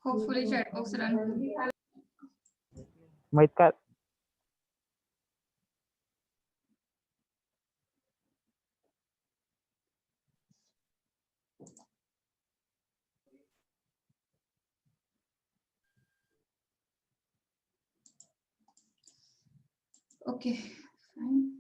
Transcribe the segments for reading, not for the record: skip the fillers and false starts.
Hopefully chat box run. माहित का Okay, fine.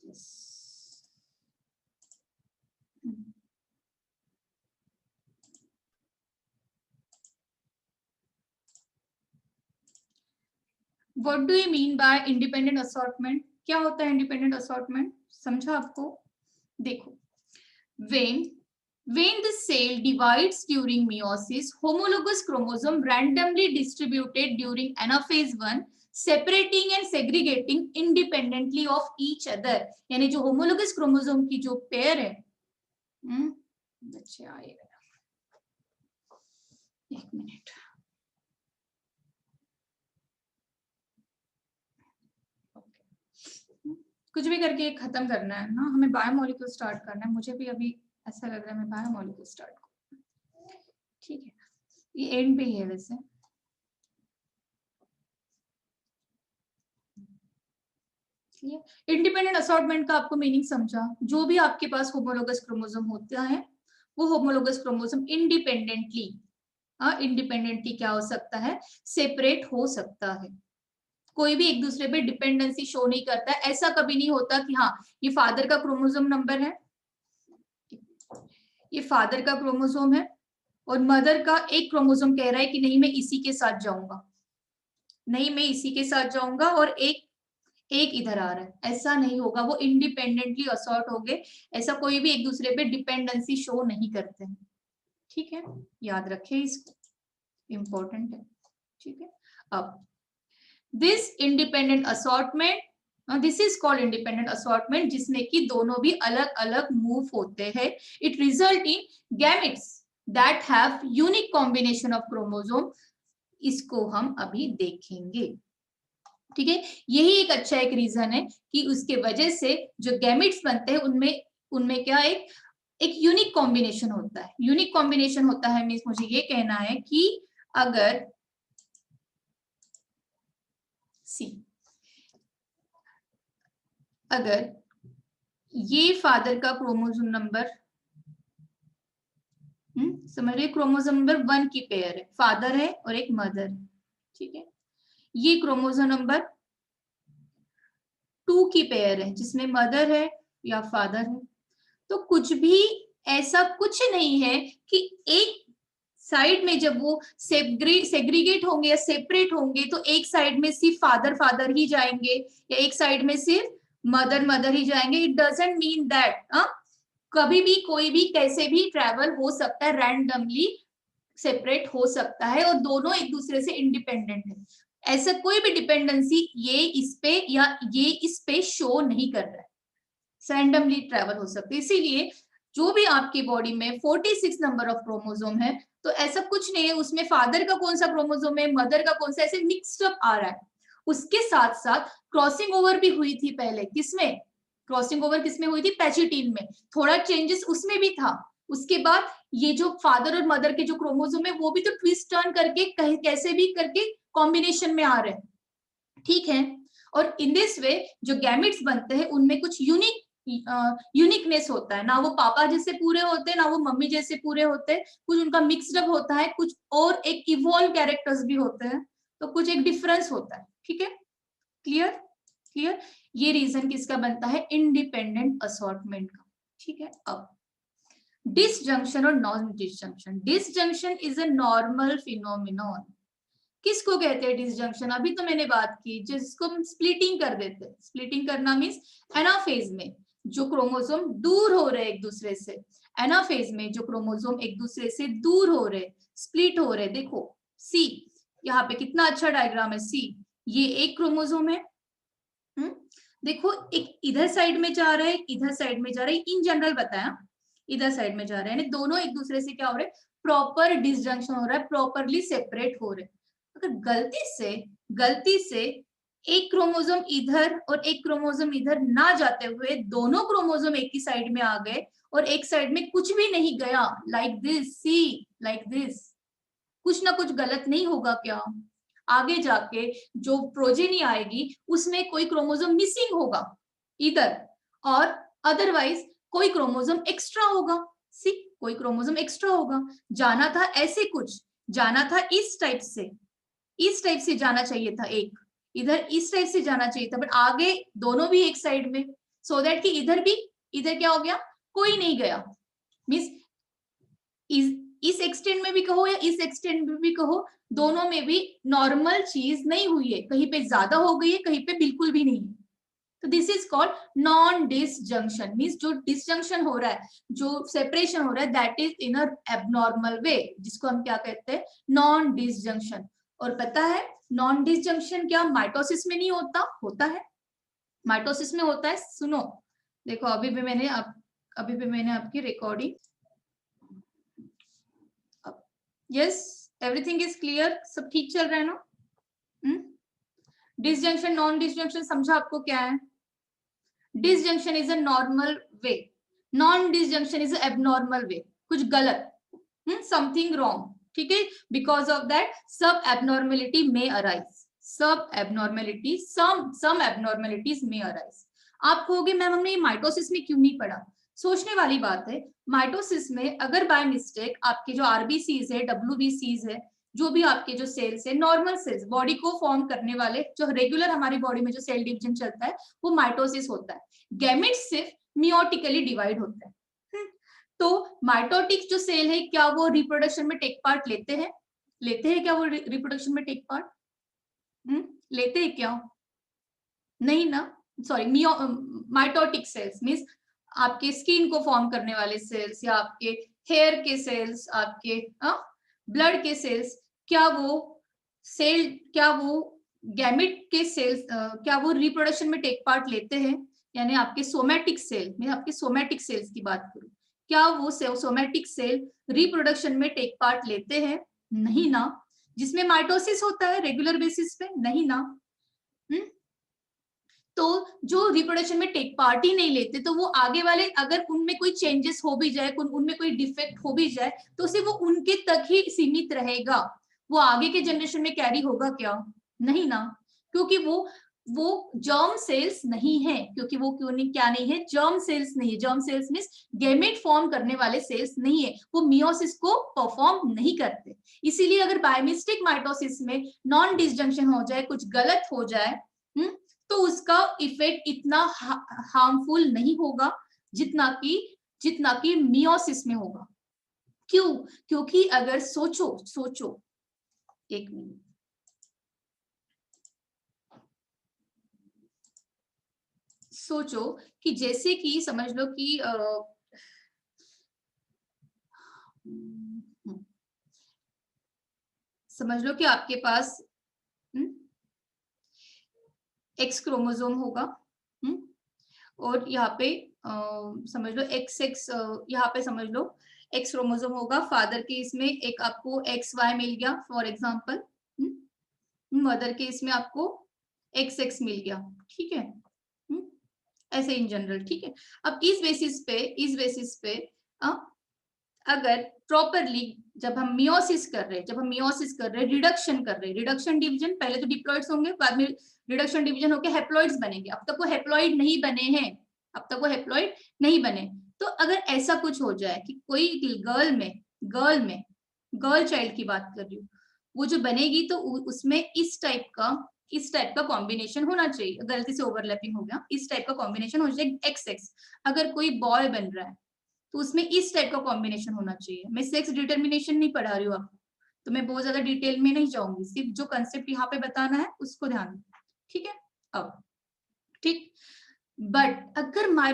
Yes. What do you mean by independent assortment? क्या होता है independent assortment? समझा आपको? देखो, when the cell divides during meiosis, homologous chromosome randomly distributed during anaphase 1, separating and segregating independently of each other. यानी जो homologous chromosome की जो pair है, बच्चे आएगा, एक मिनट, कुछ भी करके खत्म करना है ना, हमें बायोमोलिक्यूल स्टार्ट करना है. मुझे भी अभी ऐसा लग रहा है मैं बायोमोलिक्यूल स्टार्ट करूं. ठीक है, ये एंड पे ही है वैसे. इंडिपेंडेंट असॉर्टमेंट का आपको मीनिंग समझा? जो भी आपके पास होमोलोगस क्रोमोसोम होता है वो होमोलोगस क्रोमोसोम इंडिपेंडेंटली क्या हो सकता है, सेपरेट हो सकता है. कोई भी एक दूसरे पे डिपेंडेंसी शो नहीं करता है. ऐसा कभी नहीं होता कि हाँ ये फादर का क्रोमोसोम नंबर है, ये फादर का क्रोमोसोम है और मदर का एक क्रोमोसोम कह रहा है कि नहीं मैं इसी के साथ जाऊंगा, नहीं मैं इसी के साथ जाऊंगा और एक इधर आ रहा है. ऐसा नहीं होगा, वो इंडिपेंडेंटली असॉर्ट हो गए. ऐसा कोई भी एक दूसरे पे डिपेंडेंसी शो नहीं करते हैं. ठीक है, याद रखें इसको, इंपॉर्टेंट है. ठीक है, अब this independent assortment, this is called independent assortment, जिसमें कि दोनों भी अलग अलग मूव होते हैं. It result in gametes that have unique combination of chromosome. इसको हम अभी देखेंगे. ठीक है, यही एक अच्छा एक रीजन है कि उसके वजह से जो गैमेट्स बनते हैं उनमें क्या एक यूनिक कॉम्बिनेशन होता है. यूनिक कॉम्बिनेशन होता है मींस मुझे ये कहना है कि अगर अगर ये फादर का क्रोमोसोम नंबर, समझ रहे, क्रोमोसोम नंबर 1 की पेयर है, फादर है और एक मदर है. ठीक है, ये क्रोमोसोम नंबर 2 की पेयर है जिसमें मदर है या फादर है. तो कुछ भी ऐसा कुछ नहीं है कि एक साइड में जब वो सेग्रीगेट होंगे या सेपरेट होंगे तो एक साइड में सिर्फ फादर ही जाएंगे या एक साइड में सिर्फ मदर ही जाएंगे. It doesn't mean that. कभी भी कोई भी कैसे भी ट्रैवल हो सकता है, रैंडमली सेपरेट हो सकता है और दोनों एक दूसरे से इंडिपेंडेंट है. ऐसा कोई भी डिपेंडेंसी ये इस पे या ये इस पे शो नहीं कर रहा है. रैंडमली ट्रैवल हो सकते. इसीलिए जो भी आपकी बॉडी में 46 नंबर ऑफ क्रोमोसोम है तो ऐसा कुछ नहीं है उसमें फादर का कौन सा क्रोमोसोम है, मदर का कौन सा, ऐसे मिक्स्ड अप आ रहा है. उसके साथ साथ क्रॉसिंग ओवर भी हुई थी पहले. किसमें क्रॉसिंग ओवर किसमें हुई थी? पैचिटीन में. थोड़ा चेंजेस उसमें भी था. उसके बाद ये जो फादर और मदर के जो क्रोमोसोम है वो भी तो ट्विस्ट टर्न करके कैसे भी करके कॉम्बिनेशन में आ रहे हैं. ठीक है, और इन दिस वे जो गैमेट्स बनते हैं उनमें कुछ यूनिकनेस होता है. ना वो पापा जैसे पूरे होते हैं ना वो मम्मी जैसे पूरे होते हैं. कुछ उनका मिक्सड अप होता है, कुछ और एक इवॉल्व कैरेक्टर्स भी होते हैं, तो कुछ एक डिफरेंस होता है. ठीक है, क्लियर? क्लियर? ये रीजन किसका बनता है? इंडिपेंडेंट असॉर्टमेंट का। ठीक है, अब डिसजंक्शन और non disjunction. Disjunction is a normal phenomenon. किसको कहते हैं डिसजंक्शन? अभी तो मैंने बात की जिसको हम स्प्लिटिंग कर देते हैं। स्प्लिटिंग करना मींस एनाफेज में जो क्रोमोसोम दूर हो रहे एक दूसरे से, एनाफेज में जो क्रोमोसोम एक दूसरे से दूर हो रहे, स्प्लिट हो रहे। देखो सी, यहाँ पे कितना अच्छा डायग्राम है। सी, ये एक क्रोमोसोम है। देखो एक इधर साइड में जा रहा है, इधर साइड में जा रहा है। इन जनरल बताया, इधर साइड में जा रहा है, दोनों एक दूसरे से क्या हो रहे हैं? प्रॉपर डिसजंक्शन हो रहा है, प्रॉपरली सेपरेट हो रहे हैं। अगर गलती से एक क्रोमोसोम इधर और एक क्रोमोसोम इधर ना जाते हुए दोनों क्रोमोसोम एक ही साइड में आ गए और एक साइड में कुछ भी नहीं गया, like this, see like this, कुछ ना कुछ गलत नहीं होगा क्या? आगे जाके जो प्रोजेनी आएगी उसमें कोई क्रोमोसोम मिसिंग होगा इधर, और अदरवाइज कोई क्रोमोसोम एक्स्ट्रा होगा। सी, कोई क्रोमोसोम एक्स्ट्रा होगा। जाना था ऐसे, कुछ जाना था इस टाइप से जाना चाहिए था, एक इधर इस टाइप से जाना चाहिए था, बट आगे दोनों भी एक साइड में, सो दैट कि इधर क्या हो गया? कोई नहीं गया। मीन्स इस एक्सटेंड में भी कहो या इस एक्सटेंड में भी कहो, दोनों में भी नॉर्मल चीज नहीं हुई है, कहीं पे ज्यादा हो गई है, कहीं पे बिल्कुल भी नहीं। तो this is called non disjunction. Means जो डिसजंक्शन हो रहा है, जो सेपरेशन हो रहा है, that is in a abnormal way, जिसको हम क्या कहते हैं? Non disjunction. और पता है नॉन डिसजंक्शन क्या माइटोसिस में नहीं होता? होता है, माइटोसिस में होता है। सुनो, देखो अभी भी मैंने आपकी recording, yes everything is clear, सब ठीक चल रहा है ना? डिसजंक्शन नॉन डिसजंक्शन समझा आपको क्या है? Disjunction is a normal way, non disjunction is a abnormal way, कुछ गलत, समथिंग रॉन्ग। ठीक है, बिकॉज ऑफ दैट सब एबनॉर्मेलिटी में अराइज, सब एबनॉर्मेलिटी, सम एबनॉर्मेलिटीज में अराइज। आप कहोगे मैम हमने ये माइटोसिस में क्यों नहीं पढ़ा? सोचने वाली बात है। माइटोसिस में अगर बाय मिस्टेक आपके जो आरबीसीज है, डब्ल्यूबीसीज है, जो भी आपके जो सेल्स है, नॉर्मल सेल्स, बॉडी को फॉर्म करने वाले, जो रेगुलर हमारी बॉडी में जो सेल डिवीजन चलता है, वो माइटोसिस होता है। गैमेट्स सिर्फ मियोटिकली डिवाइड होता है। तो माइटोटिक जो सेल है, क्या वो रिप्रोडक्शन में टेक पार्ट लेते हैं? क्या वो रिप्रोडक्शन में टेक पार्ट लेते हैं क्या? नहीं ना। सॉरी, माइटोटिक सेल्स मींस आपके स्किन को फॉर्म करने वाले सेल्स, या आपके हेयर के सेल्स, आपके ब्लड के सेल्स, क्या वो गैमेट के सेल्स, क्या वो रिप्रोडक्शन में टेक पार्ट लेते हैं? यानी आपके सोमैटिक सेल, मैं आपके सोमैटिक सेल्स की बात करूं, क्या वो सोमैटिक सेल रिप्रोडक्शन में टेक पार्ट लेते हैं? नहीं ना। जिसमें माइटोसिस होता है रेगुलर बेसिस पे, नहीं ना। तो जो रिप्रोडक्शन में टेक पार्ट ही नहीं लेते, तो वो आगे वाले, अगर उनमें कोई चेंजेस हो भी जाए, उनमें कोई डिफेक्ट हो भी जाए, तो सिर्फ वो उनके तक ही सीमित रहेगा। वो आगे के जनरेशन में कैरी होगा क्या? नहीं ना, क्योंकि वो जर्म सेल्स नहीं है, क्योंकि वो क्या नहीं है? जर्म सेल्स नहीं है। Germ cells means gamete form करने वाले सेल्स नहीं है, वो मियोसिस को परफॉर्म नहीं करते। इसीलिए अगर बाय मिस्टेक माइटोसिस में नॉन डिसजंक्शन हो जाए, कुछ गलत हो जाए, तो उसका इफेक्ट इतना हार्मफुल नहीं होगा जितना कि मियोसिस में होगा। क्यों? क्योंकि अगर सोचो एक मिनट, सोचो कि जैसे कि समझ लो कि आपके पास एक्स क्रोमोसोम होगा, और यहाँ पे समझ लो एक्स यहाँ पे समझ लो एक्स क्रोमोसोम होगा। फादर के इसमें एक आपको एक्स वाई मिल गया फॉर एग्जांपल, मदर के इसमें आपको एक्स एक्स मिल गया। ठीक है, ऐसे इन जनरल। ठीक है, अब इस बेसिस पे अगर प्रॉपरली जब हम मियोसिस कर रहे हैं, रिडक्शन डिवीजन, पहले तो डिप्लॉइड्स होंगे, बाद में रिडक्शन डिवीजन होकर हेप्लॉइड्स बनेंगे। अब तक वो हेप्लॉइड नहीं बने। तो अगर ऐसा कुछ हो जाए कि कोई गर्ल चाइल्ड की बात कर रही हूँ, वो जो बनेगी, तो उसमें इस टाइप का इस टाइप का कॉम्बिनेशन होना चाहिए, गलती से ओवरलैपिंग हो गया, इस टाइप का कॉम्बिनेशन हो जाए एक्स एक्स। अगर कोई बॉय बन रहा है तो उसमें इस टाइप का कॉम्बिनेशन होना चाहिए। मैं सेक्स डिटर्मिनेशन नहीं पढ़ा रही हूँ आपको, तो मैं बहुत ज्यादा डिटेल में नहीं जाऊंगी, सिर्फ जो कंसेप्ट यहाँ पे बताना है उसको ध्यान दो, ठीक है। अब ठीक, बट अगर बाय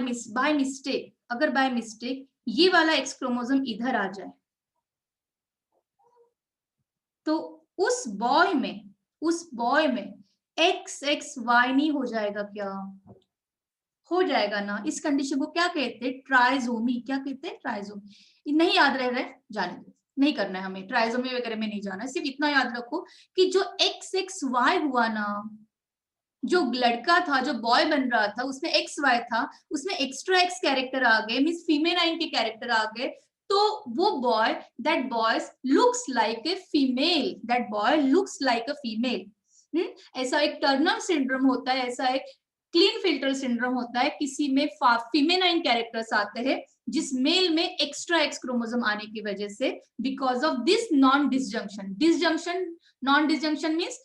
मिस्टेक, अगर बाय मिस्टेक ये वाला एक्स क्रोमोसोम इधर आ जाए, तो उस बॉय में एक्स एक्स वाई नहीं हो जाएगा क्या? हो जाएगा ना। इस कंडीशन को क्या कहते हैं? ट्राइजोमी। क्या कहते हैं? ट्राइजोमी। नहीं याद रह रहा है, जाने दो, नहीं करना है हमें, ट्राइजोमी वगैरह में नहीं जाना है। सिर्फ इतना याद रखो कि जो एक्स एक्स वाई हुआ ना, जो लड़का था, जो बॉय बन रहा था, उसमें एक्स वाई था, उसमें एक्स्ट्रा एक्स कैरेक्टर आ गए, मीन्स फीमेलाइन के कैरेक्टर आ गए, तो वो boy, that boy looks like a female, that boy looks like a female. ऐसा एक टर्नर सिंड्रोम होता है, ऐसा एक क्लीन फिल्टर सिंड्रोम होता है, किसी में फीमेलाइन कैरेक्टर्स आते हैं जिस मेल में एक्स्ट्रा एक्स क्रोमोसोम आने की वजह से, because of this non disjunction. Disjunction, non disjunction means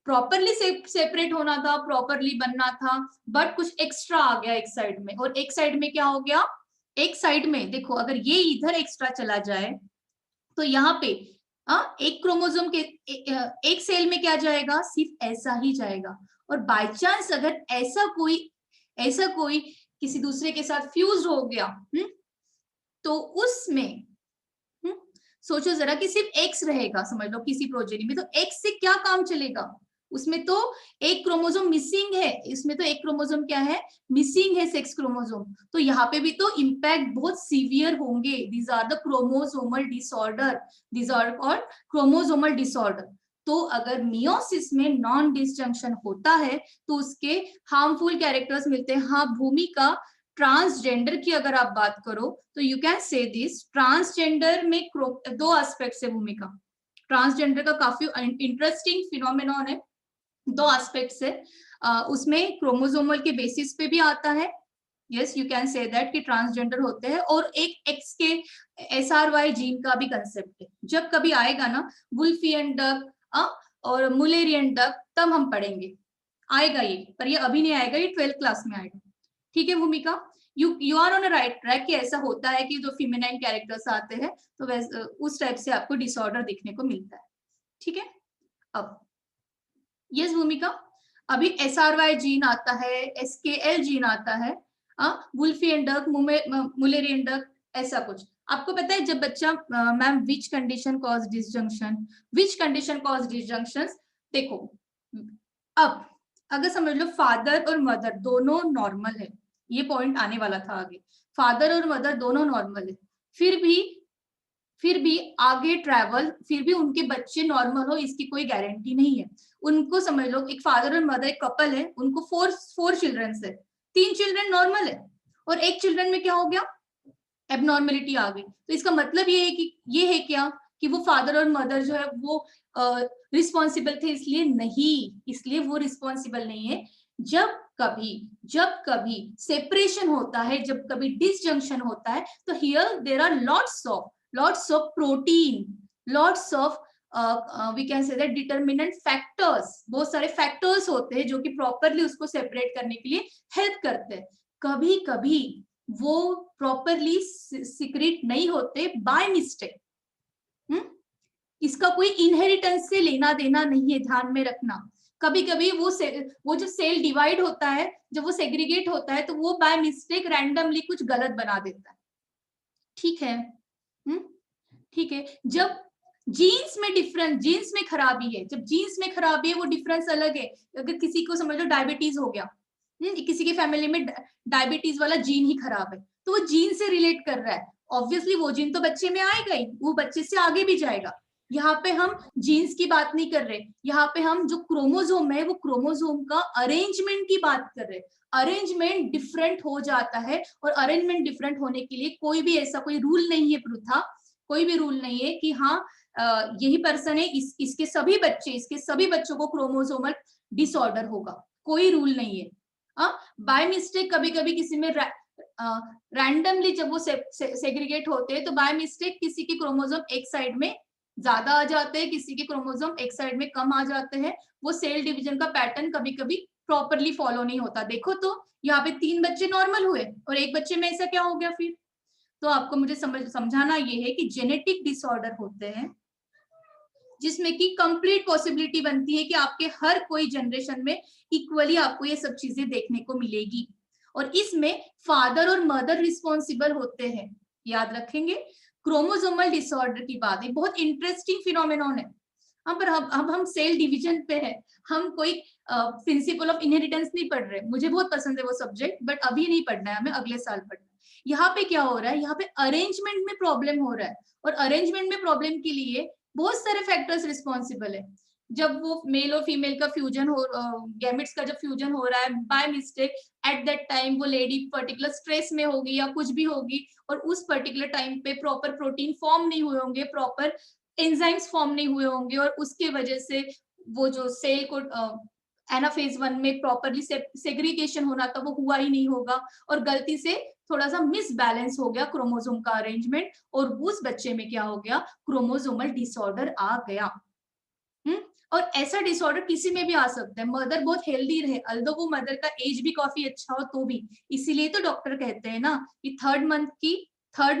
properly separate होना था, प्रॉपरली बनना था, बट कुछ एक्स्ट्रा आ गया एक साइड में। और एक साइड में क्या हो गया? एक साइड में देखो, अगर ये इधर एक्स्ट्रा चला जाए तो यहाँ पे एक क्रोमोसोम के एक सेल में क्या जाएगा? सिर्फ ऐसा ही जाएगा। और बाय चांस अगर ऐसा कोई किसी दूसरे के साथ फ्यूज हो गया, तो उसमें सोचो जरा कि सिर्फ एक्स रहेगा, समझ लो किसी प्रोजेनी में, तो एक्स से क्या काम चलेगा? उसमें तो एक क्रोमोसोम मिसिंग है, इसमें तो एक क्रोमोसोम क्या है? मिसिंग है, सेक्स क्रोमोसोम। तो यहाँ पे भी तो इम्पैक्ट बहुत सीवियर होंगे। These are the chromosomal disorder, these are called chromosomal disorder. तो अगर मियोसिस में नॉन डिसजंक्शन होता है तो उसके हार्मफुल कैरेक्टर्स मिलते हैं। हाँ, भूमिका ट्रांसजेंडर की अगर आप बात करो तो you can say this, transgender में दो एस्पेक्ट्स है भूमिका। ट्रांसजेंडर का काफी इंटरेस्टिंग फिनोमेनॉन है, दो एस्पेक्ट्स है। उसमें क्रोमोसोमल के बेसिस पे भी आता है, yes you can say that कि ट्रांसजेंडर होते हैं। और एक एक्स के SRY जीन का भी कंसेप्ट है। जब कभी आएगा ना वुल्फियन डक और मुलेरियन डक, तब हम पढ़ेंगे, आएगा ये, पर ये अभी नहीं आएगा, ये 12th क्लास में आएगा, ठीक है Bhumika. You are on a right track कि ऐसा होता है कि जो फीमेनाइन कैरेक्टर्स आते हैं तो वैसे उस टाइप से आपको डिसऑर्डर दिखने को मिलता है, ठीक है। अब यस भूमिका, अभी SRY जीन आता है, SKL जीन आता है, वुल्फियन डक, मुलेरियन डक, ऐसा कुछ आपको पता है। जब बच्चा ma'am which condition cause disjunction, which condition cause disjunction, देखो अब अगर समझ लो फादर और मदर दोनों नॉर्मल है, ये पॉइंट आने वाला था आगे, फादर और मदर दोनों नॉर्मल है, फिर भी आगे ट्रैवल, फिर भी उनके बच्चे नॉर्मल हो इसकी कोई गारंटी नहीं है। उनको समझ लो एक फादर और मदर, एक कपल है, उनको फोर चिल्ड्रन है, 3 चिल्ड्रन नॉर्मल है और एक चिल्ड्रन में क्या हो गया? एबनॉर्मेलिटी आ गई। तो इसका मतलब ये है क्या कि वो फादर और मदर जो है वो रिस्पॉन्सिबल थे? इसलिए वो रिस्पॉन्सिबल नहीं है। जब कभी सेपरेशन होता है, जब कभी डिसजंक्शन होता है, तो here there are lots of protein, lots of we can say that determinant factors, बहुत सारे फैक्टर्स होते हैं जो कि प्रॉपरली उसको सेपरेट करने के लिए हेल्प करते हैं। कभी कभी वो प्रॉपरली सीक्रेट नहीं होते बाय मिस्टेक। इसका कोई इनहेरिटेंस से लेना देना नहीं है, ध्यान में रखना। कभी कभी वो जो सेल डिवाइड होता है, जब वो सेग्रीगेट होता है, तो वो बाय मिस्टेक रैंडमली कुछ गलत बना देता है, ठीक है। ठीक है, जब जीन्स में खराबी है, जब जीन्स में खराबी है वो डिफरेंस अलग है। अगर किसी को समझ लो डायबिटीज हो गया, किसी के फैमिली में डायबिटीज वाला जीन ही खराब है, तो वो जीन से रिलेट कर रहा है, ऑब्वियसली वो जीन तो बच्चे में आएगा ही, वो बच्चे से आगे भी जाएगा। यहाँ पे हम जीन्स की बात नहीं कर रहे, यहाँ पे हम जो क्रोमोसोम है वो क्रोमोसोम का अरेंजमेंट की बात कर रहे। अरेंजमेंट डिफरेंट हो जाता है, और अरेंजमेंट डिफरेंट होने के लिए कोई भी ऐसा कोई रूल नहीं है पृथा, कोई भी रूल नहीं है कि हाँ यही पर्सन है, इसके सभी बच्चों को क्रोमोसोमल डिसऑर्डर होगा, कोई रूल नहीं है। बाय मिस्टेक कभी कभी किसी में रैंडमली जब वो सेग्रीगेट होते हैं तो बाय मिस्टेक किसी की क्रोमोसोम एक साइड में ज्यादा आ जाते हैं, किसी के क्रोमोसोम एक साइड में कम आ जाते हैं, वो सेल डिवीजन का पैटर्न कभी कभी प्रॉपरली फॉलो नहीं होता। देखो तो यहाँ पे 3 बच्चे नॉर्मल हुए और एक बच्चे में ऐसा क्या हो गया फिर। तो आपको मुझे समझाना ये है कि जेनेटिक डिसऑर्डर होते हैं जिसमें कि कंप्लीट पॉसिबिलिटी बनती है कि आपके हर कोई जनरेशन में इक्वली आपको ये सब चीजें देखने को मिलेगी, और इसमें फादर और मदर रिस्पॉन्सिबल होते हैं। याद रखेंगे, क्रोमोसोमल डिसऑर्डर की बात है, बहुत इंटरेस्टिंग फिनोमेनॉन है। पर अब हम सेल डिवीजन पे है, हम कोई प्रिंसिपल ऑफ इनहेरिटेंस नहीं पढ़ रहे। मुझे बहुत पसंद है वो सब्जेक्ट, बट अभी नहीं पढ़ना है, हमें अगले साल पढ़ना है। यहाँ पे क्या हो रहा है, यहाँ पे अरेंजमेंट में प्रॉब्लम हो रहा है, और अरेंजमेंट में प्रॉब्लम के लिए बहुत सारे फैक्टर्स रिस्पॉन्सिबल है। जब वो मेल और फीमेल का फ्यूजन हो, गैमेट्स का जब फ्यूजन हो रहा है by mistake, at that time वो लेडी पर्टिकुलर स्ट्रेस में होगी या कुछ भी होगी, और उस पर्टिकुलर टाइम पे प्रॉपर प्रोटीन फॉर्म नहीं हुए होंगे, प्रॉपर एंजाइम्स फॉर्म नहीं हुए होंगे, और उसके वजह से वो जो सेल को एनाफेज 1 में प्रॉपरली सेग्रीगेशन होना था वो हुआ ही नहीं होगा, और गलती से थोड़ा सा मिसबैलेंस हो गया क्रोमोसोम का अरेंजमेंट, और उस बच्चे में क्या हो गया, क्रोमोसोमल डिसऑर्डर आ गया। और ऐसा डिसऑर्डर किसी में भी आ सकता है। मदर बहुत हेल्दी रहे, अल्दो वो मदर का एज भी काफी अच्छा हो तो भी, इसीलिए तो डॉक्टर कहते हैं ना कि थर्ड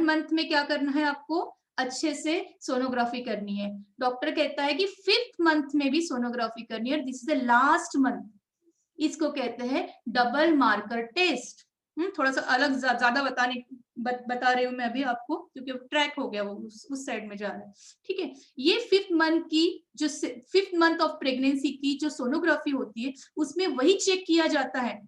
मंथ में क्या करना है आपको, अच्छे से सोनोग्राफी करनी है। डॉक्टर कहता है कि 5th मंथ में भी सोनोग्राफी करनी है, this is the last month. इसको कहते हैं डबल मार्कर टेस्ट। थोड़ा सा अलग ज्यादा बता रही हूँ मैं अभी आपको, क्योंकि ट्रैक हो गया वो उस साइड में जा रहा है। ठीक है, ये 5th मंथ ऑफ प्रेगनेंसी की जो सोनोग्राफी होती है, उसमें वही चेक किया जाता है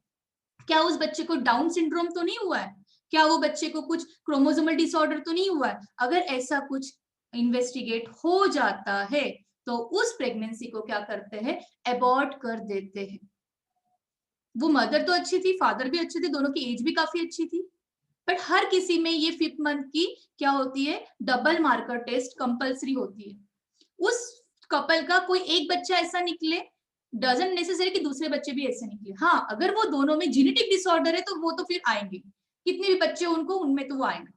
क्या उस बच्चे को डाउन सिंड्रोम तो नहीं हुआ है, क्या वो बच्चे को कुछ क्रोमोसोमल डिसऑर्डर तो नहीं हुआ है। अगर ऐसा कुछ इन्वेस्टिगेट हो जाता है तो उस प्रेगनेंसी को क्या करते हैं, एबॉर्ट कर देते हैं। वो मदर तो अच्छी थी, फादर भी अच्छे थे, दोनों की एज भी काफी अच्छी थी, बट हर किसी में ये 5th मंथ की क्या होती है, डबल मार्कर टेस्ट कंपलसरी होती है। उस कपल का कोई एक बच्चा ऐसा निकले, डजंट नेसेसरी कि दूसरे बच्चे भी ऐसे निकले। हाँ, अगर वो दोनों में जेनेटिक डिसऑर्डर है तो वो तो फिर आएंगे, कितने भी बच्चे उनको, उनमें तो वो आएंगे।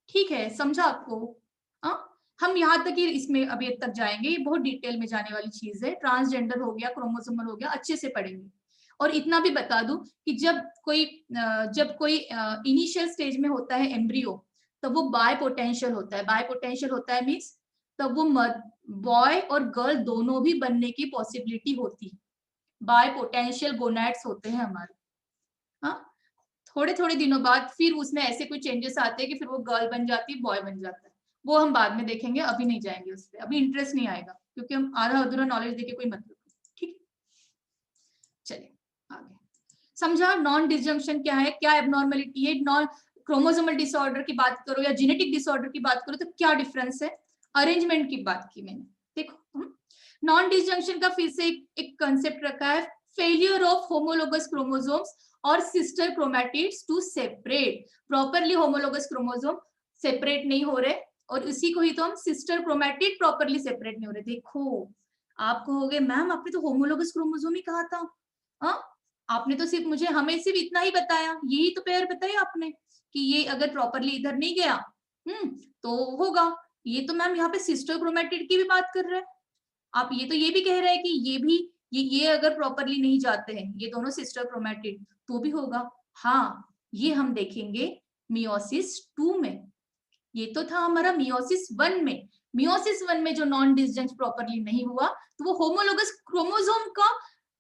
ठीक है, समझा आपको। हाँ, हम यहाँ तक ही इसमें अभी तक जाएंगे, ये बहुत डिटेल में जाने वाली चीज है। ट्रांसजेंडर हो गया, क्रोमोसोमल हो गया, अच्छे से पढ़ेंगे। और इतना भी बता दूं कि जब कोई इनिशियल स्टेज में होता है एम्ब्रियो, तब वो बाय पोटेंशियल होता है। बाय पोटेंशियल होता है मीन्स तब वो बॉय और गर्ल दोनों भी बनने की पॉसिबिलिटी होती है। बाय पोटेंशियल गोनैड्स होते हैं हमारे। हाँ, थोड़े थोड़े दिनों बाद फिर उसमें ऐसे कोई चेंजेस आते हैं कि फिर वो गर्ल बन जाती है, बॉय बन जाता है। वो हम बाद में देखेंगे, अभी नहीं जाएंगे उस पर, अभी इंटरेस्ट नहीं आएगा, क्योंकि हम आधा अधूरा नॉलेज देके कोई मतलब नहीं। ठीक है, चलिए आगे। समझा नॉन डिसजंक्शन क्या है, क्या एबनॉर्मेलिटी है। नॉन क्रोमोसोमल डिसऑर्डर की बात करो या जेनेटिक डिसऑर्डर की बात करो तो क्या डिफरेंस है। अरेंजमेंट की बात की मैंने, देखो नॉन डिसजंक्शन का फिर से एक कंसेप्ट रखा है, फेलियर ऑफ होमोलोगस क्रोमोसोम्स और sister chromatids to separate. Properly homologous chromosome separate नहीं हो रहे, और उसी को ही तो हम सिस्टर क्रोमैटिड प्रॉपरली सेपरेट नहीं हो रहे। देखो, आप कहोगे मैम आपने तो होमोलोगस क्रोमोसोम ही कहा था। हाँ, आपने तो सिर्फ मुझे, हमें सिर्फ इतना ही बताया, यही तो पेयर बताया आपने कि ये अगर प्रॉपरली इधर नहीं गया तो होगा। ये तो मैम यहाँ पे सिस्टर क्रोमैटिड की भी बात कर रहे हैं। आप ये भी कह रहे हैं कि ये अगर प्रॉपरली नहीं जाते हैं, ये दोनों सिस्टर क्रोमैटिड, तो भी होगा। हाँ, ये हम देखेंगे मियोसिस 2 में। ये तो था हमारा मियोसिस 1 में। मियोसिस 1 में जो नॉन डिसजंक्शन प्रॉपरली नहीं हुआ, तो वो होमोलोगस क्रोमोसोम का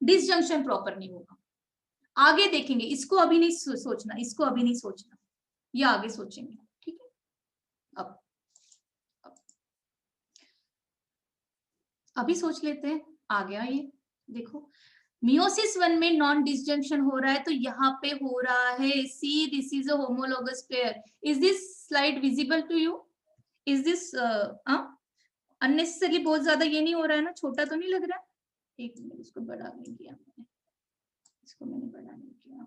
डिसजंक्शन प्रॉपर नहीं होगा। आगे देखेंगे, इसको अभी नहीं सोचना, इसको अभी नहीं सोचना, ये आगे सोचेंगे। ठीक है, अब अभी सोच लेते हैं। आ गया ये, देखो मियोसिस 1 में नॉन डिसजंक्शन हो रहा है, तो यहाँ पे हो रहा है, see this is a homologous pair. Is this slide visible to you? Is this unnecessarily बहुत ज्यादा ये नहीं हो रहा है ना, छोटा तो नहीं लग रहा है? एक मिनट, इसको बड़ा नहीं किया मैंने, इसको मैंने बड़ा नहीं किया।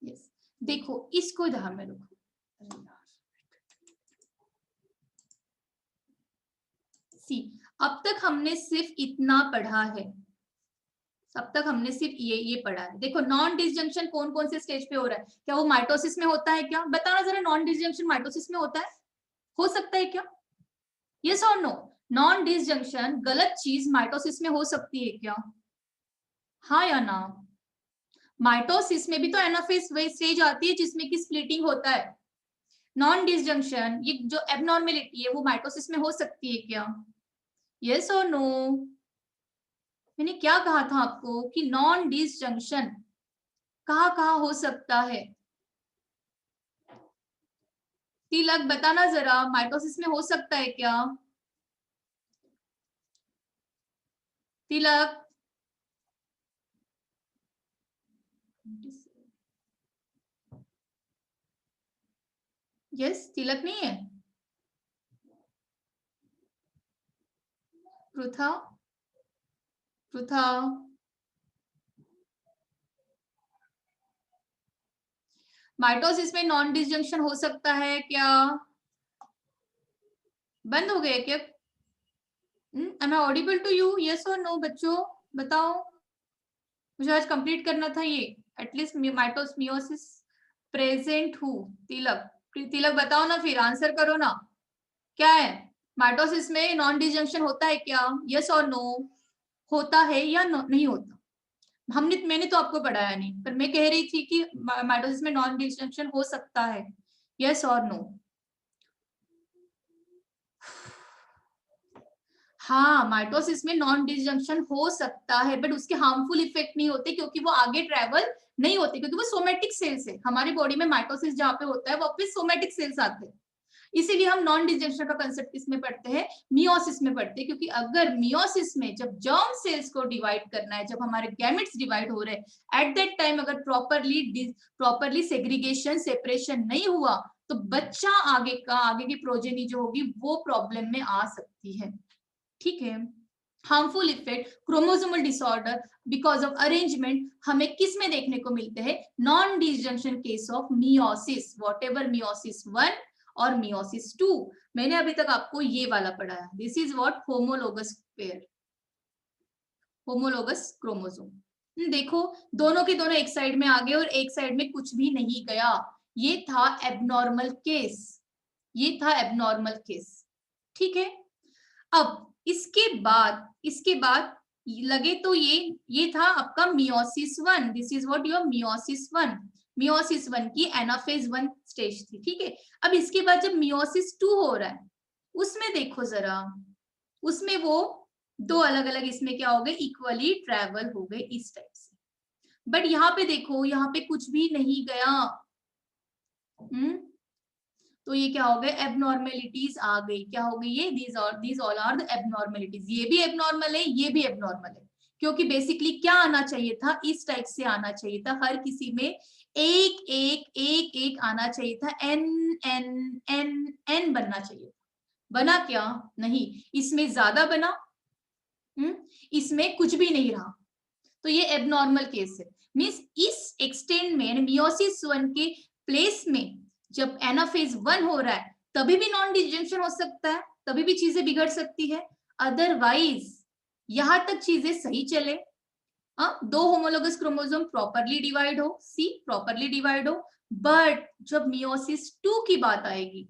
यस, देखो इसको ध्यान में रखो। सी, अब तक हमने सिर्फ इतना पढ़ा है, अब तक हमने सिर्फ ये पढ़ा है। देखो नॉन डिसजंक्शन कौन कौन से स्टेज पे हो रहा है, क्या वो माइटोसिस में होता है क्या? बताना जरा, नॉन डिसजंक्शन माइटोसिस में होता है, हो सकता है क्या? यस और नो? नॉन डिसजंक्शन गलत चीज माइटोसिस में हो सकती है क्या? हाँ या ना? माइटोसिस में भी तो एनाफेज स्टेज आती है जिसमें कि स्प्लिटिंग होता है। नॉन डिसजंक्शन ये जो एबनॉर्मेलिटी है वो माइटोसिस में हो सकती है क्या? यस और नो? मैंने क्या कहा था आपको कि नॉन डिसजंक्शन कहाँ कहाँ हो सकता है? तिलक बताना जरा, माइटोसिस में हो सकता है क्या? तिलक यस, तिलक नहीं है? पृथा, पृथा माइटोसिस में नॉन डिसजंक्शन हो सकता है क्या? बंद हो गए क्या? Am I audible to you? Yes और नो बच्चों बताओ, मुझे आज कंप्लीट करना था ये एटलीस्ट मियोसिस प्रेजेंट हूँ। तिलक, तिलक बताओ ना, फिर आंसर करो ना, क्या है? माइटोसिस में नॉन डिसजंक्शन होता है क्या? यस और नो? होता है या नहीं होता? मैंने तो आपको पढ़ाया नहीं, पर मैं कह रही थी कि माइटोसिस में नॉन डिसजंक्शन हो सकता है। यस और नो? हाँ, माइटोसिस में नॉन डिसजंक्शन हो सकता है, बट उसके हार्मफुल इफेक्ट नहीं होते क्योंकि वो आगे ट्रेवल नहीं होते, क्योंकि वो सोमेटिक सेल्स है। हमारी बॉडी में माइटोसिस जहाँ पे होता है वापस सोमेटिक सेल्स आते हैं। इसीलिए हम नॉन डिसजंक्शन का कंसेप्ट किसमें पढ़ते हैं? मियोसिस में पढ़ते हैं, क्योंकि अगर मियोसिस में जब जर्म सेल्स को डिवाइड करना है, जब हमारे गैमेट्स डिवाइड हो रहे हैं, एट दैट टाइम अगर प्रॉपरली सेग्रीगेशन सेपरेशन नहीं हुआ तो बच्चा आगे की प्रोजेनी जो होगी वो प्रॉब्लम में आ सकती है। ठीक है। Harmful effect chromosomal disorder because of arrangement हमें किस में देखने को मिलते हैं? Non disjunction case of meiosis, what ever meiosis 1 और मियोसिस 2। मैंने अभी तक आपको ये वाला पढ़ाया, this is what homologous pair, homologous chromosome. देखो दोनों के दोनों एक साइड में आ गए और एक साइड में कुछ भी नहीं गया, ये था एबनॉर्मल केस, ये था एबनॉर्मल केस। ठीक है। अब इसके बाद लगे तो ये था आपका meiosis 1, this is what your meiosis 1। Meiosis 1 की एनाफेज 1 स्टेज थी। ठीक है। अब इसके बाद जब मियोसिस 2 हो रहा है, उसमें देखो जरा, उसमें वो दो अलग अलग इसमें क्या हो गए? इक्वली ट्रेवल हो गए इस टाइप से। बट यहाँ पे देखो, यहाँ पे कुछ भी नहीं गया। तो ये क्या हो गए? एबनॉर्मेलिटीज आ गई। क्या हो गई ये? These all are the abnormalities. ये भी एबनॉर्मल है, ये भी एबनॉर्मल है, क्योंकि बेसिकली क्या आना चाहिए था? इस टाइप से आना चाहिए था, हर किसी में एक एक एक एक आना चाहिए था, एन एन एन एन बनना चाहिए। बना क्या? नहीं, इसमें ज्यादा बना, इसमें कुछ भी नहीं रहा। तो ये एबनॉर्मल केस है। मींस इस एक्सटेंड में मियोसिस 1 के प्लेस में जब एनाफेज 1 हो रहा है तभी भी नॉन डिसजंक्शन हो सकता है, तभी भी चीजें बिगड़ सकती है। अदरवाइज यहां तक चीजें सही चले, दो होमोलोगस क्रोमोसोम प्रॉपरली डिवाइड हो, सी प्रॉपरली डिवाइड हो, बट जब मियोसिस 2 की बात आएगी,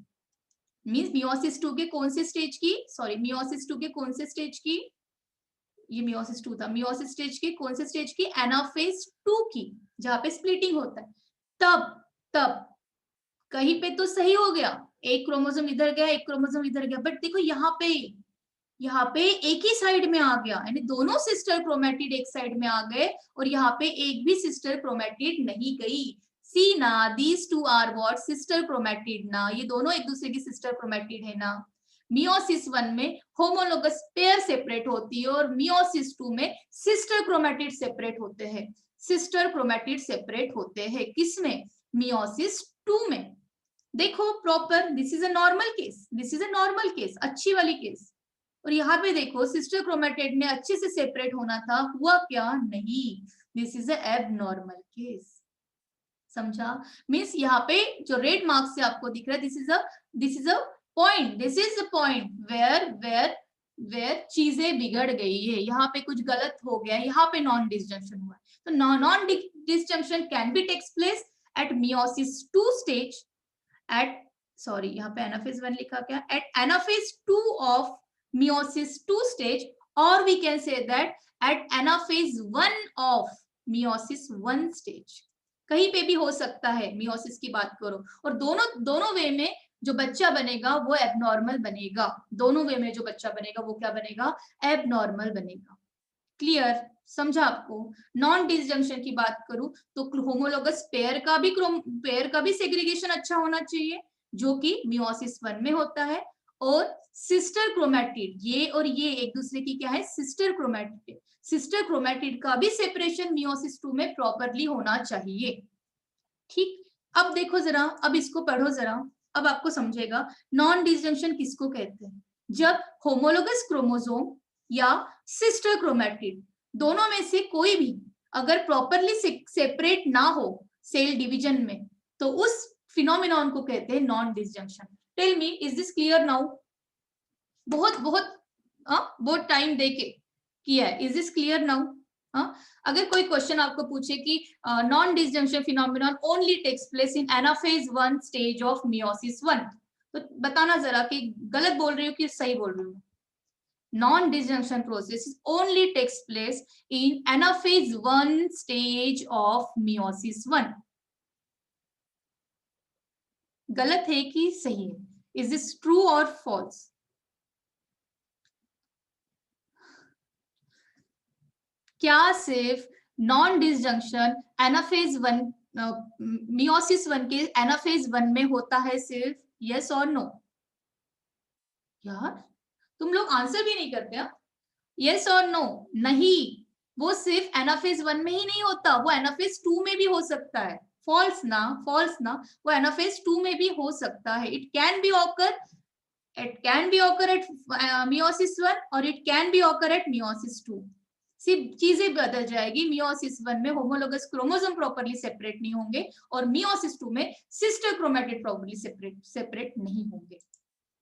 मींस मियोसिस 2 के कौन से स्टेज की, सॉरी मियोसिस 2 के कौन से स्टेज की, ये मियोसिस 2 था, मियोसिस स्टेज की कौन से स्टेज की? एनाफेज 2 की, जहां पे स्प्लिटिंग होता है। तब तब कहीं पे तो सही हो गया, एक क्रोमोसोम इधर गया, एक क्रोमोसोम इधर गया, बट देखो यहाँ पे एक ही साइड में आ गया, यानी दोनों सिस्टर क्रोमेटिड एक साइड में आ गए और यहाँ पे एक भी सिस्टर क्रोमेटिड नहीं गई। सी ना, these two are what? Sister chromatid ना, ये दोनों एक दूसरे की सिस्टर क्रोमेटिड है ना। मियोसिस 1 में होमोलोगस पेयर सेपरेट होती है और मियोसिस 2 में सिस्टर क्रोमेटिड सेपरेट होते हैं, सिस्टर क्रोमेटिड सेपरेट होते हैं किसमें? मियोसिस 2 में। देखो proper, this is a normal case, this is a normal case, अच्छी वाली केस। और यहाँ पे देखो सिस्टर क्रोमेटिड ने अच्छे से सेपरेट होना था, हुआ क्या? नहीं, this is a abnormal case. समझा? मींस यहाँ पे जो रेड मार्क्स से आपको दिख रहा है, this is a point, this is the point where where चीजें बिगड़ गई है, यहाँ पे कुछ गलत हो गया, यहाँ पे नॉन डिसजंक्शन हुआ है। तो non disjunction can be takes place at meiosis 2 stage at, sorry यहाँ पे एनाफेज 1 लिखा क्या, at anaphase 2 of meiosis 2 stage, और we can say that at anaphase 1 of meiosis 1 stage. कहीं पे भी हो सकता है, मियोसिस की बात करो, और दोनों वे में जो बच्चा बनेगा वो एबनॉर्मल बनेगा, दोनों वे में जो बच्चा बनेगा वो क्या बनेगा, एबनॉर्मल बनेगा। क्लियर, समझा आपको। नॉन डिसजंक्शन की बात करूं तो होमोलोगस पेयर का भी सेग्रीगेशन अच्छा होना चाहिए, जो कि मियोसिस 1 में होता है, और सिस्टर क्रोमैटिड, ये और ये एक दूसरे की क्या है, सिस्टर क्रोमैटिड, सिस्टर क्रोमैटिड का भी सेपरेशन मियोसिस 2 में प्रॉपरली होना चाहिए। ठीक, अब देखो जरा, अब इसको पढ़ो जरा, अब आपको समझेगा नॉन डिसजंक्शन किसको कहते हैं। जब होमोलोगस क्रोमोसोम या सिस्टर क्रोमैटिड दोनों में से कोई भी अगर प्रॉपरली सेपरेट ना हो सेल डिवीजन में, तो उस फिनोमिनॉन को कहते हैं non disjunction. Tell me, is this clear now? बहुत बहुत बहुत टाइम देके किया है, इज दिस क्लियर नाउ? अगर कोई क्वेश्चन आपको पूछे कि non disjunction phenomenon only takes place in anaphase 1 stage of meiosis 1, तो बताना जरा कि गलत बोल रही हूँ कि सही बोल रही हूँ। Non-disjunction process only takes place in anaphase 1 stage of meiosis 1. गलत है कि सही है? Is this true or false? क्या सिर्फ नॉन डिसजंक्शन एनाफेज 1 मियोसिस 1 के एनाफेज 1 में होता है सिर्फ? यस और नो? यार तुम लोग आंसर भी नहीं करते। यस और नो? नहीं, वो सिर्फ एनाफेज 1 में ही नहीं होता, वो एनाफेज 2 में भी हो सकता है। फॉल्स ना, फॉल्स ना, वो एनाफेज 2 में भी हो सकता है। It can be occur eight meiosis 1 और it can be occur eight meiosis 2। सिर्फ चीजें बदल जाएगी, मियोसिस 1 में होमोलोगस क्रोमोसोम प्रॉपर्ली सेपरेट नहीं होंगे और मियोसिस 2 में सिस्टर क्रोमैटिड प्रॉपर्ली सेपरेट नहीं होंगे।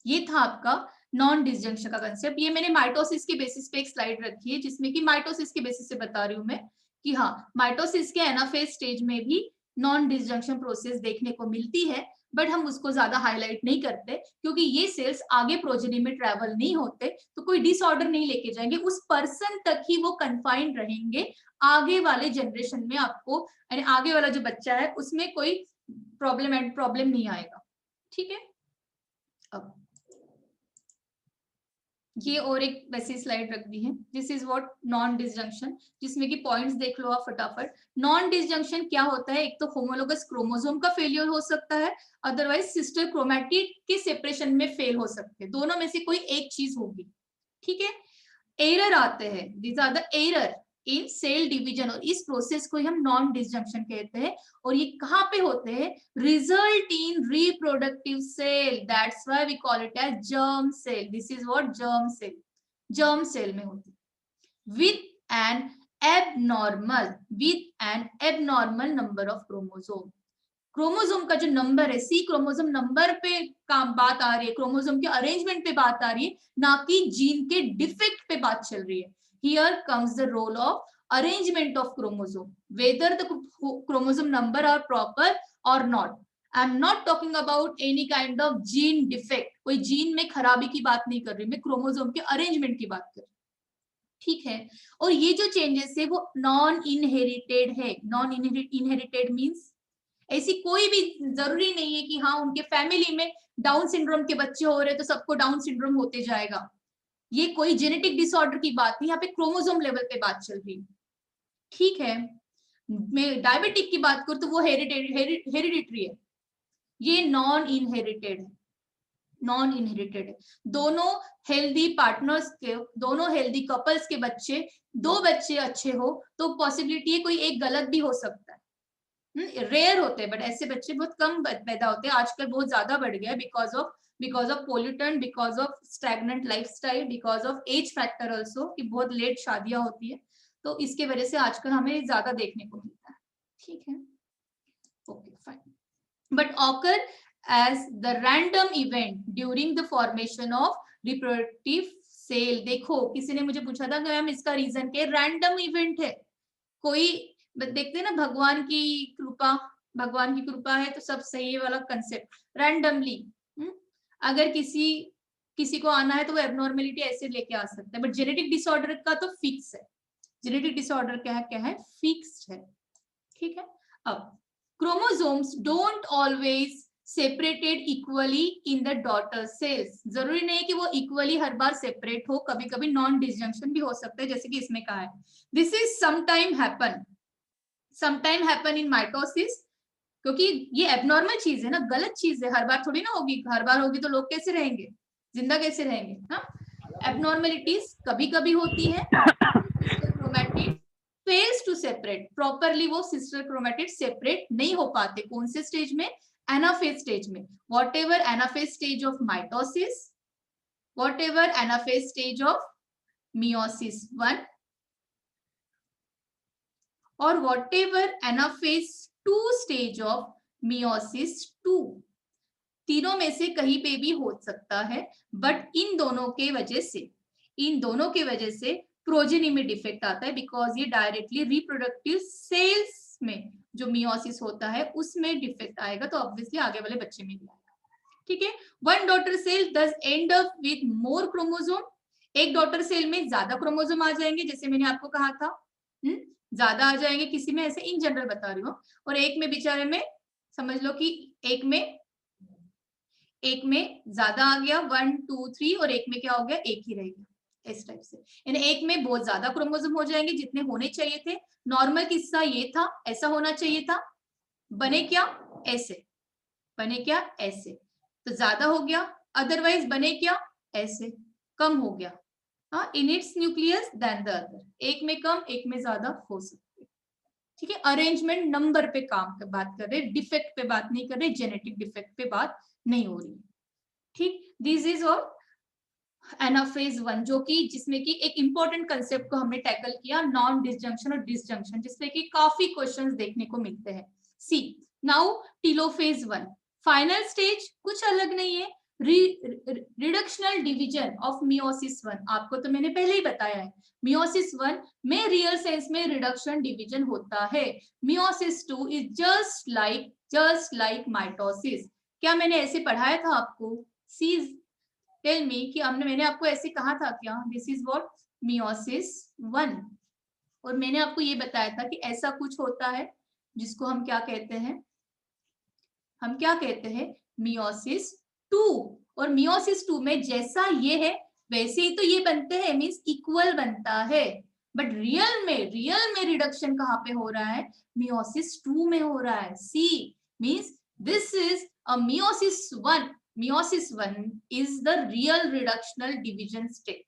ये था आपका नॉन डिसजंक्शन का कंसेप्ट। ये मैंने माइटोसिस के बेसिस पे एक स्लाइड रखी है, जिसमें कि माइटोसिस के बेसिस से बता रही हूँ मैं कि हाँ, माइटोसिस के एनाफेज स्टेज में भी नॉन डिसजंक्शन प्रोसेस देखने को मिलती है, बट हम उसको ज्यादा हाईलाइट नहीं करते, क्योंकि ये सेल्स आगे प्रोजेनी में ट्रेवल नहीं होते, तो कोई डिसऑर्डर नहीं लेके जाएंगे, उस पर्सन तक ही वो कन्फाइंड रहेंगे। आगे वाले जनरेशन में आपको, यानी आगे वाला जो बच्चा है उसमें कोई प्रॉब्लम नहीं आएगा। ठीक है, अब ये और एक वैसी स्लाइड रख दी है, this is what non disjunction, जिसमें कि पॉइंट्स देख लो आप फटाफट। नॉन डिसजंक्शन क्या होता है? एक तो होमोलोगस क्रोमोसोम का फेलियर हो सकता है, अदरवाइज सिस्टर क्रोमैटिड के सेपरेशन में फेल हो सकते हैं, दोनों में से कोई एक चीज होगी। ठीक है, एरर आते हैं, these are the error in cell division, और इस प्रोसेस को हम नॉन डिसजंक्शन कहते हैं। और ये कहाँ पे होते हैं? Result in reproductive cell, that's why we call it as germ cell. This is what germ cell, germ cell में होती है with an abnormal number of chromosome. Chromosome का जो नंबर है, सी क्रोमोसोम नंबर पे काम बात आ रही है, क्रोमोसोम के अरेंजमेंट पे बात आ रही है, ना कि जीन के डिफेक्ट पे बात चल रही है। Here comes the role of arrangement of chromosome, whether the chromosome number are proper और not. I am not talking about any kind of gene defect, कोई जीन में खराबी की बात नहीं कर रही मैं, क्रोमोसोम के अरेंजमेंट की बात कर रही। ठीक है, और ये जो चेंजेस है वो नॉन इनहेरिटेड है। नॉन इनहेरिटेड मींस ऐसी कोई भी जरूरी नहीं है कि हाँ उनके फैमिली में डाउन सिंड्रोम के बच्चे हो रहे तो सबको डाउन सिंड्रोम होते जाएगा। ये कोई जेनेटिक डिसऑर्डर की बात नहीं, यहाँ पे क्रोमोसोम लेवल पे बात चल रही है। ठीक है, मैं डायबिटिक की बात करूं तो वो हेरिडिटरी है, ये नॉन इनहेरिटेड है, नॉन इनहेरिटेड है। दोनों हेल्दी पार्टनर्स के, दोनों हेल्दी कपल्स के बच्चे, दो बच्चे अच्छे हो तो पॉसिबिलिटी है कोई एक गलत भी हो सकता है। रेयर होते हैं, बट ऐसे बच्चे बहुत कम पैदा होते हैं। आजकल बहुत ज्यादा बढ़ गया है because of pollutant, because of stagnant lifestyle, because of age factor also, कि बहुत लेट शादियां होती है, तो इसके वजह से आजकल हमें ज्यादा देखने को मिलता है। ठीक है, okay fine, but occur as the random event during the formation of reproductive cell. देखो किसी ने मुझे पूछा था कि मैम इसका रीजन क्या है, रैंडम इवेंट है। कोई देखते हैं ना, भगवान की कृपा है तो सब सही वाला कंसेप्ट, रैंडमली। अगर किसी को आना है तो वो एबनॉर्मेलिटी ऐसे लेके आ सकता है, बट जेनेटिक डिसऑर्डर का तो फिक्स है। जेनेटिक डिसऑर्डर क्या है, फिक्स्ड है। ठीक है। अब chromosomes don't always separated equally in the daughter cells. जरूरी नहीं है कि वो इक्वली हर बार सेपरेट हो, कभी कभी नॉन डिसजंक्शन भी हो सकता है, जैसे कि इसमें कहा है। This is sometime happen in mitosis, क्योंकि ये एबनॉर्मल चीज है ना, गलत चीज है, हर बार थोड़ी ना होगी। हर बार होगी तो लोग कैसे रहेंगे, जिंदा कैसे रहेंगे ना। एबनॉर्मेलिटीज कभी कभी होती है। Chromatid fails to separate properly, वो सिस्टर क्रोमैटिड सेपरेट नहीं हो पाते। कौन से स्टेज में, एनाफेज स्टेज में। Whatever anaphase stage of mitosis, whatever anaphase stage of meiosis 1 और whatever anaphase 2 stage of meiosis 2, तीनों में से कहीं पे भी हो सकता है। बट इन दोनों के वजह से प्रोजेनी में डिफेक्ट आता है, बिकॉज ये डायरेक्टली रिप्रोडक्टिव सेल्स में जो मियोसिस होता है उसमें डिफेक्ट आएगा, तो ऑब्वियसली आगे वाले बच्चे में भी आएगा। ठीक है। One daughter cell does end up with more chromosome, एक डॉटर सेल में ज्यादा क्रोमोसोम आ जाएंगे, जैसे मैंने आपको कहा था, ज्यादा आ जाएंगे किसी में, ऐसे इन जनरल बता रही हूँ। और एक में बेचारे में समझ लो कि एक में ज्यादा आ गया 1 2 3, और एक में क्या हो गया, एक ही रह गया, इस टाइप से। यानी एक में बहुत ज्यादा क्रोमोसोम हो जाएंगे जितने होने चाहिए थे। नॉर्मल किस्सा ये था, ऐसा होना चाहिए था, बने क्या ऐसे, तो ज्यादा हो गया। अदरवाइज बने क्या ऐसे, कम हो गया। हाँ, in its nucleus then the other, एक में कम एक में ज्यादा हो सकते हैं। ठीक है। अरेंजमेंट नंबर पे बात कर रहे, डिफेक्ट पे बात नहीं कर रहे, जेनेटिक डिफेक्ट पे बात नहीं हो रही। ठीक, दिस इज और एनाफेज 1, जो कि जिसमें कि एक इंपॉर्टेंट कंसेप्ट को हमने टैकल किया, नॉन डिसजंक्शन और डिसजंक्शन, जिसमें कि काफी क्वेश्चंस देखने को मिलते हैं। सी नाउ टीलोफेज 1 फाइनल स्टेज, कुछ अलग नहीं है, रिडक्शनल डिवीजन ऑफ मियोसिस 1। आपको तो मैंने पहले ही बताया है, मियोसिस 1 में रियल सेंस में रिडक्शन डिवीजन होता है। Meiosis 2 is just like mitosis. क्या मैंने ऐसे पढ़ाया था आपको? सी टेल मी कि मैंने आपको ऐसे कहा था क्या? दिस इज व्हाट मियोसिस 1, और मैंने आपको ये बताया था कि ऐसा कुछ होता है जिसको हम क्या कहते हैं, मियोसिस 2। और मियोसिस 2 में जैसा ये है वैसे ही तो ये बनते हैं, मींस इक्वल बनता है। बट रियल में रिडक्शन कहाँ पे हो रहा है? मियोसिस 2 में हो रहा है। See means this is a meiosis 1। Meiosis 1 is the real reductional division stage.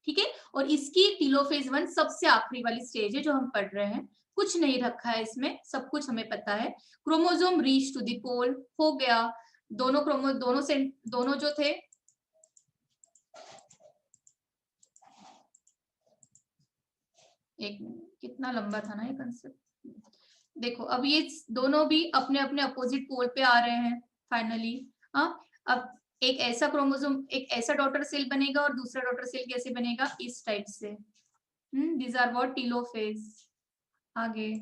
ठीक है। और इसकी टीलोफेज 1 सबसे आखिरी वाली स्टेज है जो हम पढ़ रहे हैं। कुछ नहीं रखा है इसमें, सब कुछ हमें पता है। क्रोमोसोम रीच टू द पोल हो गया, दोनों जो थे, एक कितना लंबा था ना ये कंसेप्ट। देखो अब ये दोनों भी अपने अपने अपोजिट पोल पे आ रहे हैं फाइनली। हाँ, अब एक ऐसा क्रोमोसोम, एक ऐसा डॉटर सेल बनेगा और दूसरा डॉटर सेल कैसे बनेगा, इस टाइप से। These are what telophase. आगे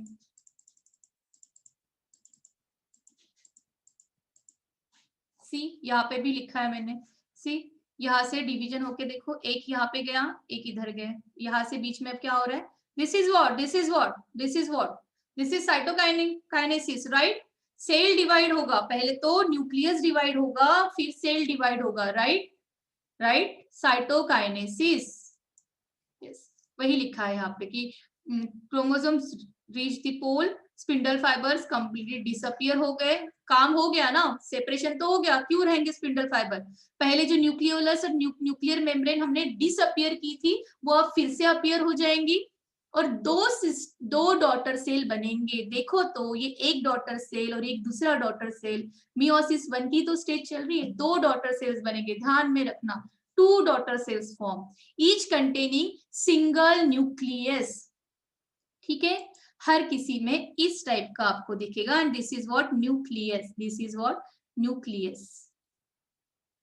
सी, यहाँ पे भी लिखा है मैंने। सी यहाँ से डिवीजन होके देखो, एक यहाँ पे गया, एक इधर गए, यहाँ से बीच में अब क्या हो रहा है? This is what this is cytokinesis, right. Cell divide होगा, पहले तो न्यूक्लियस डिवाइड होगा, फिर सेल डिवाइड होगा, राइट साइटोकाइनेसिस। यस, वही लिखा है यहाँ पे कि chromosomes reach the pole, spindle fibres completely disappear हो गए। काम हो गया ना, सेपरेशन तो हो गया, क्यों रहेंगे स्पिंडल फाइबर? पहले जो न्यूक्लियोलस और न्यूक्लियर मेम्ब्रेन हमने डिसअपियर की थी, वो अब फिर से अपीयर हो जाएंगी, और दो डॉटर सेल बनेंगे। देखो तो ये एक डॉटर सेल और एक दूसरा डॉटर सेल, मियोसिस 1 की तो स्टेज चल रही है, दो डॉटर सेल्स बनेंगे, ध्यान में रखना। 2 daughter cells form, each containing single nucleus। ठीक है, हर किसी में इस टाइप का आपको दिखेगा, and this is what nucleus,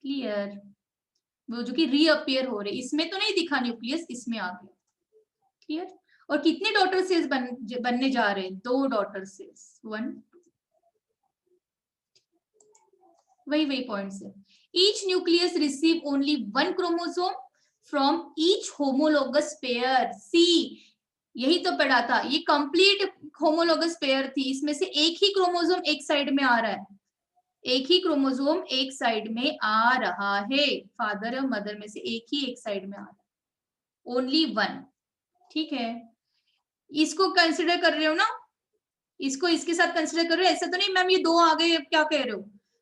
clear. वो जो कि रीअपियर हो रहे, इसमें तो नहीं दिखा न्यूक्लियस, इसमें आ गया। क्लियर? और कितने डॉटर सेल्स बनने जा रहे हैं? 2 डॉटर सेल्स, 1 वही पॉइंट्स है। Each nucleus receive only 1 chromosome from each homologous pair. See, यही तो पढ़ा था, ये कंप्लीट होमोलोगस पेयर थी, इसमें से एक ही क्रोमोसोम एक साइड में आ रहा है, एक ही क्रोमोसोम एक साइड में आ रहा है, फादर और मदर में से एक ही एक साइड में आ रहा है, ओनली 1। ठीक है, इसको कंसिडर कर रहे हो ना, इसको इसके साथ कंसिडर कर रहे हो, ऐसा तो नहीं मैम ये 2 आ गए, क्या कह रहे हो?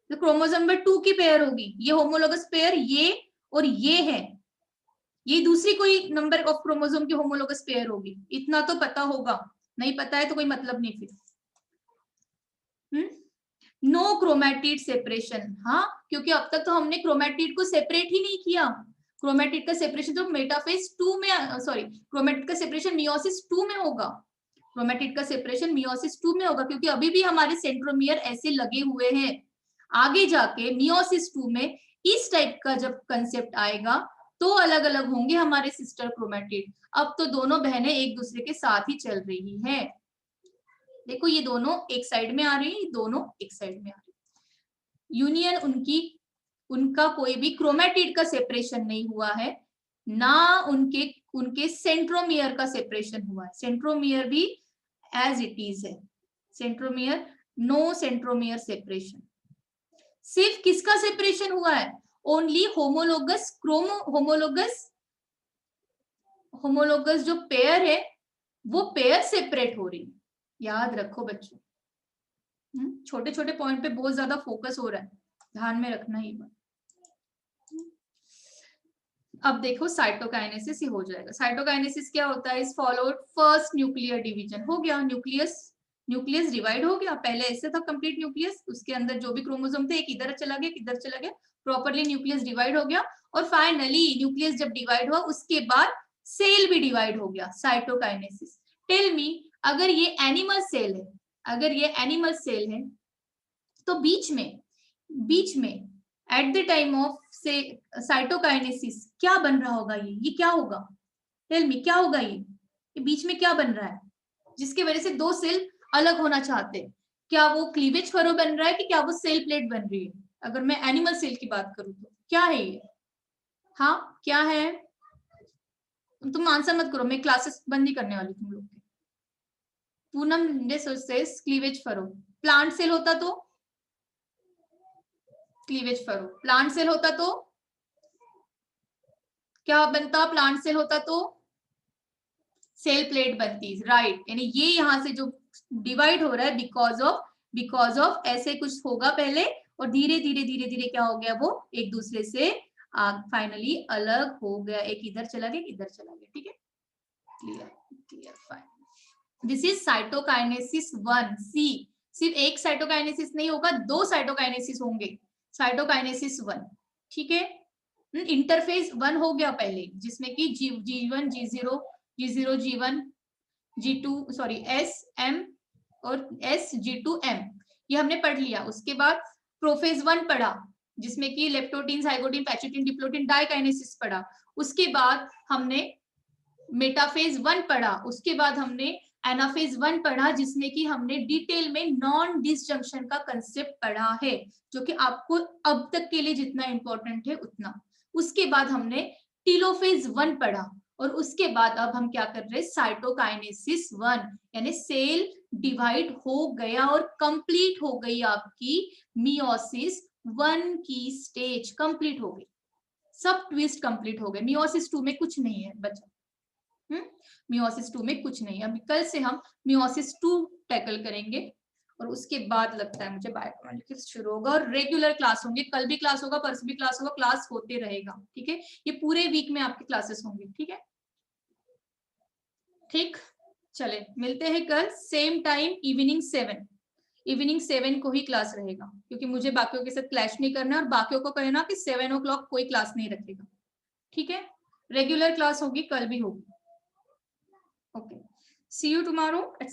तो क्रोमोसोम नंबर 2 की पेयर होगी, ये होमोलोगस पेयर, ये और ये है, ये दूसरी कोई नंबर ऑफ क्रोमोसोम की होमोलोगस पेयर होगी, इतना तो पता होगा, नहीं पता है तो कोई मतलब नहीं फिर। नो क्रोमैटिड सेपरेशन, हाँ, क्योंकि अब तक तो हमने क्रोमैटिड को सेपरेट ही नहीं किया। क्रोमैटिड का सेपरेशन तो मेटाफेज 2 में, सॉरी, क्रोमैटिड का सेपरेशन मियोसिस 2 में होगा, क्रोमैटिड का सेपरेशन मियोसिस 2 में होगा, क्योंकि अभी भी हमारे सेंट्रोमियर ऐसे लगे हुए हैं। आगे जाके मियोसिस 2 में इस टाइप का जब कंसेप्ट आएगा तो अलग अलग होंगे हमारे सिस्टर क्रोमैटिड। अब तो दोनों बहनें एक दूसरे के साथ ही चल रही है। देखो ये दोनों एक साइड में आ रही है, दोनों एक साइड में आ रही है। यूनियन उनका कोई भी क्रोमैटिड का सेपरेशन नहीं हुआ है, ना उनके सेंट्रोमियर का सेपरेशन हुआ है। सेंट्रोमियर भी एज इट इज है, सेंट्रोमियर, नो सेंट्रोमियर सेपरेशन। सिर्फ किसका सेपरेशन हुआ है? ओनली होमोलोगस होमोलोगस जो पेयर है वो पेयर सेपरेट हो रही है। याद रखो बच्चों, छोटे छोटे पॉइंट पे बहुत ज्यादा फोकस हो रहा है, ध्यान में रखना ही बात। अब देखो साइटोकाइनेसिस ही हो जाएगा। साइटोकाइनेसिस क्या होता है? Is followed first nuclear division. हो गया न्यूक्लियस डिवाइड हो गया, पहले ऐसे था कंप्लीट न्यूक्लियस, उसके अंदर जो भी क्रोमोसोम थे एक इधर चला गया, किधर चला गया, प्रॉपर्ली न्यूक्लियस डिवाइड हो गया, और फाइनली न्यूक्लियस जब डिवाइड हुआ उसके बाद सेल भी डिवाइड हो गया, साइटोकाइनेसिस। टेल मी, अगर ये एनिमल सेल है, अगर ये एनिमल सेल है तो बीच में एट द टाइम ऑफ से साइटोकाइनेसिस क्या बन रहा होगा? ये क्या होगा? टेल मी क्या होगा? ये बीच में क्या बन रहा है जिसकी वजह से 2 सेल अलग होना चाहते हैं? क्या वो क्लीवेज फरो बन रहा है कि क्या वो सेल प्लेट बन रही है? अगर मैं एनिमल सेल की बात करूं तो क्या है ये? हाँ क्या है? तुम आंसर मत करो, मैं क्लासेस बंद नहीं करने वाली तुम लोग की। Poonam cleavage furrow, plant cell होता तो क्लीवेज फरो, प्लांट सेल होता तो क्या बनता? प्लांट सेल होता तो सेल प्लेट बनती, राइट। यानी ये यहां से जो डिवाइड हो रहा है बिकॉज ऑफ ऐसे कुछ होगा पहले, और धीरे धीरे क्या हो गया, वो एक दूसरे से फाइनली अलग हो गया, एक इधर चला गया, इधर चला गया। ठीक है, clear fine. This is cytokinesis 1 सी। सिर्फ एक साइटोकाइनेसिस नहीं होगा, 2 साइटोकाइनेसिस होंगे, साइटोकाइनेसिस 1। ठीक है, इंटरफेज 1 हो गया पहले, जिसमें कि G1 G0 G1 G2 sorry SM और SG2M, ये हमने पढ़ लिया। उसके बाद प्रोफेज 1 पढ़ा, जिसमें कि लेप्टोटीन, जाइगोटीन, पैचोटीन, डिप्लोटीन, डाइकाइनेसिस पढ़ा। उसके बाद हमने मेटाफेज 1 पढ़ा, उसके बाद हमने एनाफेज 1 पढ़ा, जिसमें कि हमने डिटेल में नॉन डिसजंक्शन का कंसेप्ट पढ़ा है, जो कि आपको अब तक के लिए जितना इंपॉर्टेंट है उतना। उसके बाद हमने टीलोफेज 1 पढ़ा, और उसके बाद अब हम क्या कर रहे हैं? साइटोकाइनेसिस 1, यानी सेल डिवाइड हो गया और कंप्लीट हो गई आपकी मियोसिस 1 की स्टेज, कंप्लीट हो गई, सब ट्विस्ट कंप्लीट हो गए। मियोसिस 2 में कुछ नहीं है बच्चा, मियोसिस 2 में कुछ नहीं है। अभी कल से हम मियोसिस 2 टैकल करेंगे, और उसके बाद लगता है मुझे बायोमोलिक्यूल्स शुरू होगा, और रेगुलर क्लास होंगे, कल भी क्लास होगा, परसों भी क्लास होगा, क्लास होते रहेगा। ठीक है, ये पूरे वीक में आपकी क्लासेस होंगी। ठीक है, ठीक, चले मिलते हैं कल सेम टाइम, इवनिंग 7 को ही क्लास रहेगा, क्योंकि मुझे बाकियों के साथ क्लैश नहीं करना है, और बाकियों को कहना कि 7 o'clock कोई क्लास नहीं रखेगा। ठीक है, रेगुलर क्लास होगी, कल भी होगी। Okay. See you tomorrow at